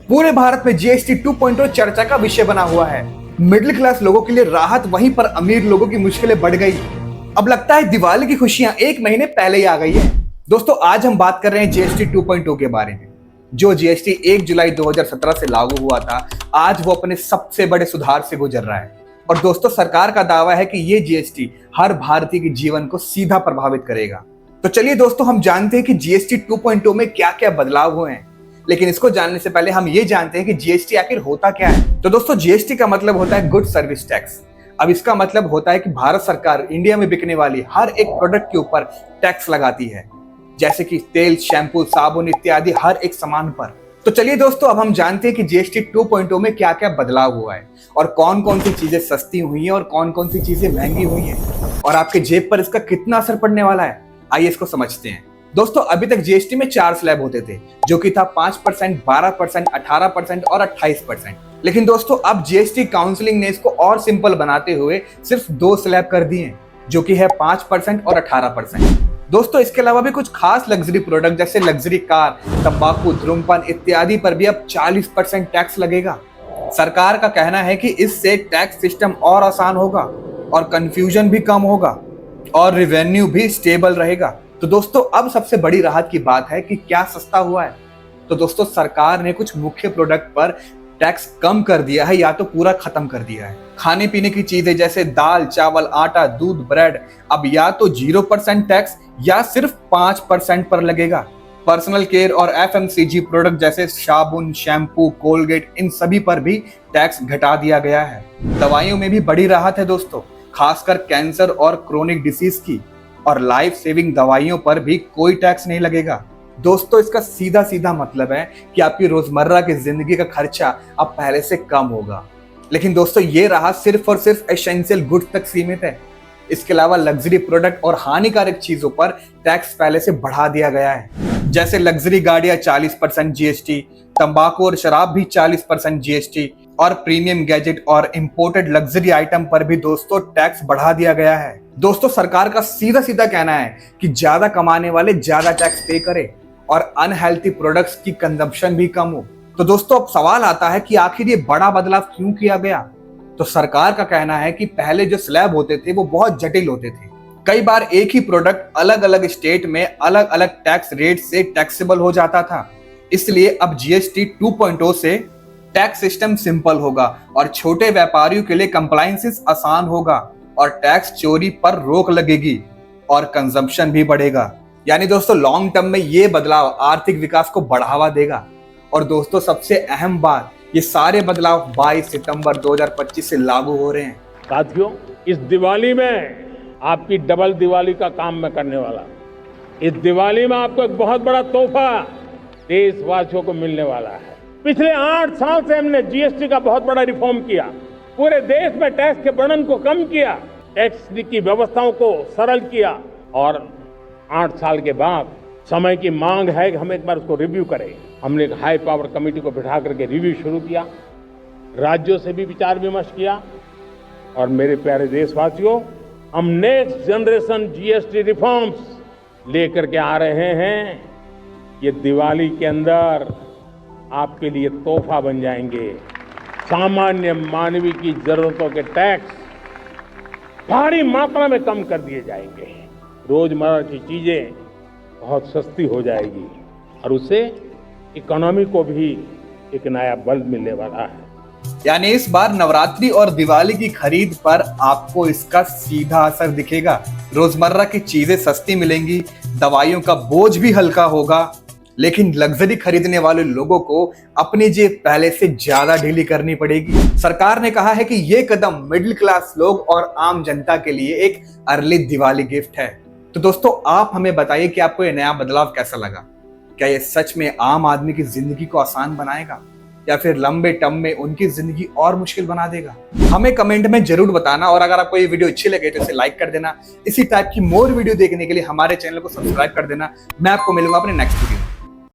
पूरे भारत में जीएसटी 2.0 चर्चा का विषय बना हुआ है। मिडिल क्लास लोगों के लिए राहत, वहीं पर अमीर लोगों की मुश्किलें बढ़ गई। अब लगता है दिवाली की खुशियां 1 महीने पहले ही आ गई है। दोस्तों, आज हम बात कर रहे हैं जीएसटी 2.0 के बारे में। जो जीएसटी 1 जुलाई 2017 से लागू हुआ था, आज वो अपने सबसे बड़े सुधार से गुजर रहा है। और दोस्तों, सरकार का दावा है कि ये जीएसटी हर भारतीय के जीवन को सीधा प्रभावित करेगा। तो चलिए दोस्तों, हम जानते हैं कि जीएसटी 2.0 में क्या क्या बदलाव हुए हैं। लेकिन इसको जानने से पहले हम ये जानते हैं कि जीएसटी आखिर होता क्या है। तो दोस्तों, जीएसटी का मतलब होता है गुड सर्विस टैक्स। अब इसका मतलब होता है कि भारत सरकार इंडिया में बिकने वाली हर एक प्रोडक्ट के ऊपर टैक्स लगाती है, जैसे कि तेल, शैम्पू, साबुन इत्यादि हर एक सामान पर। तो चलिए दोस्तों, अब हम जानते हैं कि जीएसटी 2.0 में क्या क्या बदलाव हुआ है और कौन कौन सी चीजें सस्ती हुई हैं और कौन कौन सी चीजें महंगी हुई हैं और आपके जेब पर इसका कितना असर पड़ने वाला है। आइए इसको समझते हैं। दोस्तों, अभी तक जीएसटी में 4 स्लैब होते थे, जो कि था 5%, 12%, 18% और 28%। लेकिन दोस्तों, अब जीएसटी काउंसिलिंग ने इसको और सिंपल बनाते हुए सिर्फ 2 स्लैब कर दिए, जो कि है 5% और 18%। दोस्तों, इसके अलावा भी कुछ खास लग्जरी प्रोडक्ट जैसे लग्जरी कार, तंबाकू, धूम्रपान इत्यादि पर भी अब 40% टैक्स लगेगा। सरकार का कहना है कि इससे टैक्स सिस्टम और आसान होगा और कंफ्यूजन भी कम होगा और रेवेन्यू भी स्टेबल रहेगा। तो दोस्तों, अब सबसे बड़ी राहत की बात है कि क्या सस्ता हुआ है। तो दोस्तों, सरकार ने कुछ मुख्य प्रोडक्ट पर टैक्स कम कर दिया है या तो पूरा खत्म कर दिया है। खाने पीने की चीजें जैसे दाल, चावल, आटा, दूध, ब्रेड अब या तो 0% टैक्स या सिर्फ 5% पर लगेगा। पर्सनल केयर और एफएमसीजी प्रोडक्ट जैसे साबुन, शैम्पू, कोलगेट, इन सभी पर भी टैक्स घटा दिया गया है। दवाइयों में भी बड़ी राहत है दोस्तों, खासकर कैंसर और क्रोनिक डिसीज की, और लाइफ सेविंग दवाइयों पर भी कोई टैक्स नहीं लगेगा। दोस्तों, इसका सीधा सीधा मतलब है कि आपकी रोजमर्रा की जिंदगी का खर्चा अब पहले से कम होगा। लेकिन दोस्तों, ये राहत सिर्फ और सिर्फ एसेंशियल गुड्स तक सीमित है। इसके अलावा लग्जरी प्रोडक्ट और हानिकारक चीजों पर टैक्स पहले से बढ़ा दिया गया है, जैसे लग्जरी गाड़ियां 40% जीएसटी, तंबाकू और शराब भी 40% जीएसटी, और प्रीमियम गैजेट और इंपोर्टेड लग्जरी आइटम पर भी दोस्तों टैक्स बढ़ा दिया गया है। दोस्तों, सरकार का सीधा सीधा कहना है कि ज्यादा कमाने वाले ज्यादा टैक्स पे करें और अनहेल्थी प्रोडक्ट्स की कंजम्पशन भी कम हो। तो दोस्तों, अब सवाल आता है कि आखिर ये बड़ा बदलाव क्यों किया गया। तो सरकार का कहना है कि पहले जो स्लैब होते थे वो बहुत जटिल होते थे। कई बार एक ही प्रोडक्ट अलग अलग स्टेट में अलग अलग टैक्स रेट से टैक्सेबल हो जाता था। इसलिए अब जीएसटी 2.0 से टैक्स सिस्टम सिंपल होगा और छोटे व्यापारियों के लिए कंप्लायंसेस आसान होगा और टैक्स चोरी पर रोक लगेगी और कंजम्पशन भी बढ़ेगा। यानी दोस्तों, लॉन्ग टर्म में ये बदलाव आर्थिक विकास को बढ़ावा देगा। और दोस्तों, सबसे अहम बात, ये सारे बदलाव 22 सितंबर 2025 से लागू हो रहे हैं। साथियों, इस दिवाली में आपकी डबल दिवाली का काम मैं करने वाला हूं। इस दिवाली में आपको एक बहुत बड़ा तोहफा देशवासियों को मिलने वाला है। पिछले 8 साल से हमने जीएसटी का बहुत बड़ा रिफॉर्म किया, पूरे देश में टैक्स के बर्डन को कम किया, टैक्स की व्यवस्थाओं को सरल किया, और 8 साल के बाद समय की मांग है कि हम एक बार उसको रिव्यू करें। हमने एक हाई पावर कमेटी को बिठा करके रिव्यू शुरू किया, राज्यों से भी विचार विमर्श किया, और मेरे प्यारे देशवासियों, हम नेक्स्ट जनरेशन जीएसटी रिफॉर्म्स लेकर के आ रहे हैं। ये दिवाली के अंदर आपके लिए तोहफा बन जाएंगे। सामान्य मानवीय की जरूरतों के टैक्स भारी मात्रा में कम कर दिए जाएंगे। रोजमर्रा की चीजें बहुत सस्ती हो जाएगी और उससे इकोनॉमी को भी एक नया बल मिलने वाला है। यानी इस बार नवरात्रि और दिवाली की खरीद पर आपको इसका सीधा असर दिखेगा। रोजमर्रा की चीजें सस्ती मिलेंगी, दवाइयों का बोझ भी हल्का होगा, लेकिन लग्जरी खरीदने वाले लोगों को अपनी जेब पहले से ज्यादा ढीली करनी पड़ेगी। सरकार ने कहा है कि ये कदम मिडिल क्लास लोग और आम जनता के लिए एक अर्ली दिवाली गिफ्ट है। तो दोस्तों, आप हमें बताइए कि आपको ये नया बदलाव कैसा लगा। क्या ये सच में आम आदमी की जिंदगी को आसान बनाएगा या फिर लंबे टर्म में उनकी जिंदगी और मुश्किल बना देगा? हमें कमेंट में जरूर बताना, और अगर आपको ये वीडियो अच्छी लगे तो इसे लाइक कर देना। इसी टाइप की मोर वीडियो देखने के लिए हमारे चैनल को सब्सक्राइब कर देना। मैं आपको मिलूंगा अपने नेक्स्ट वीडियो।